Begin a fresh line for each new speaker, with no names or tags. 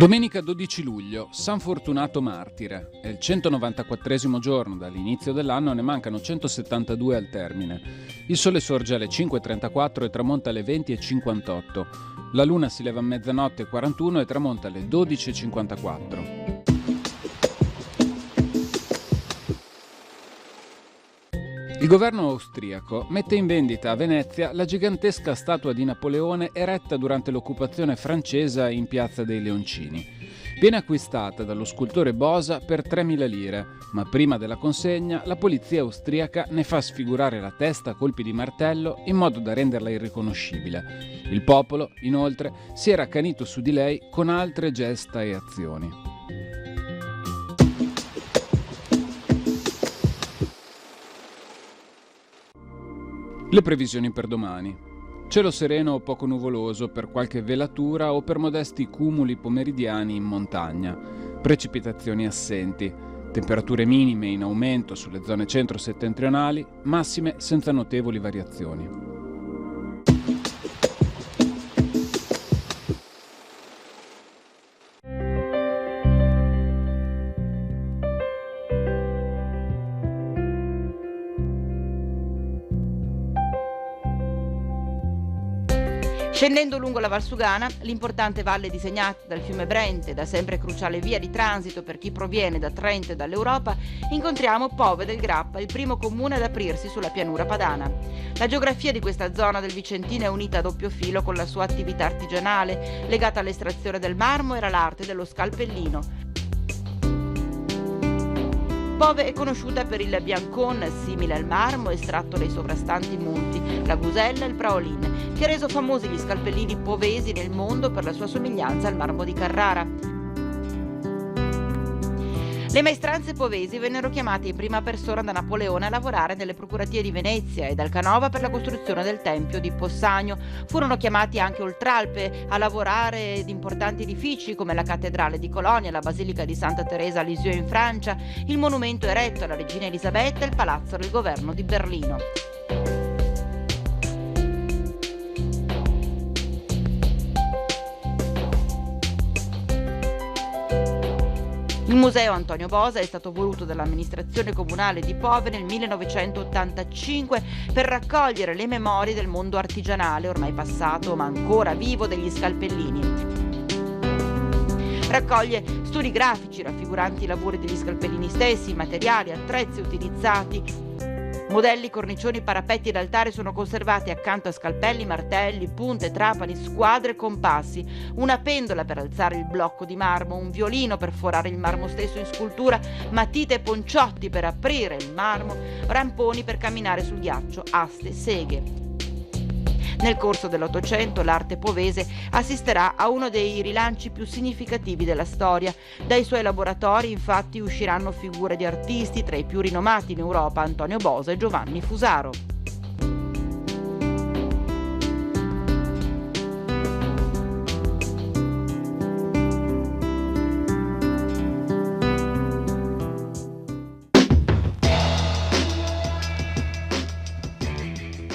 Domenica 12 luglio, San Fortunato Martire. È il 194esimo giorno dall'inizio dell'anno e ne mancano 172 al termine. Il sole sorge alle 5.34 e tramonta alle 20.58. La luna si leva a mezzanotte e 41 e tramonta alle 12.54. Il governo austriaco mette in vendita a Venezia la gigantesca statua di Napoleone eretta durante l'occupazione francese in Piazza dei Leoncini. Viene acquistata dallo scultore Bosa per 3.000 lire, ma prima della consegna la polizia austriaca ne fa sfigurare la testa a colpi di martello in modo da renderla irriconoscibile. Il popolo, inoltre, si era accanito su di lei con altre gesta e azioni. Le previsioni per domani. Cielo sereno o poco nuvoloso per qualche velatura o per modesti cumuli pomeridiani in montagna. Precipitazioni assenti. Temperature minime in aumento sulle zone centro-settentrionali, massime senza notevoli variazioni.
Scendendo lungo la Valsugana, l'importante valle disegnata dal fiume Brente, da sempre cruciale via di transito per chi proviene da Trento e dall'Europa, incontriamo Pove del Grappa, il primo comune ad aprirsi sulla pianura padana. La geografia di questa zona del Vicentino è unita a doppio filo con la sua attività artigianale, legata all'estrazione del marmo e all'arte dello scalpellino. Pove è conosciuta per il biancon, simile al marmo estratto dai sovrastanti monti, la Gusella e il Praolin, che ha reso famosi gli scalpellini povesi nel mondo per la sua somiglianza al marmo di Carrara. Le maestranze povesi vennero chiamate in prima persona da Napoleone a lavorare nelle procuratie di Venezia e dal Canova per la costruzione del Tempio di Possagno. Furono chiamati anche Oltralpe a lavorare ad importanti edifici come la Cattedrale di Colonia, la Basilica di Santa Teresa a Lisieux in Francia, il monumento eretto alla regina Elisabetta e il palazzo del governo di Berlino. Il museo Antonio Bosa è stato voluto dall'amministrazione comunale di Pove nel 1985 per raccogliere le memorie del mondo artigianale, ormai passato ma ancora vivo, degli scalpellini. Raccoglie studi grafici raffiguranti i lavori degli scalpellini stessi, materiali, attrezzi utilizzati. Modelli, cornicioni, parapetti ed altari sono conservati accanto a scalpelli, martelli, punte, trapani, squadre e compassi, una pendola per alzare il blocco di marmo, un violino per forare il marmo stesso in scultura, matite e ponciotti per aprire il marmo, ramponi per camminare sul ghiaccio, aste, seghe. Nel corso dell'Ottocento l'arte povese assisterà a uno dei rilanci più significativi della storia. Dai suoi laboratori infatti usciranno figure di artisti tra i più rinomati in Europa, Antonio Bosa e Giovanni Fusaro.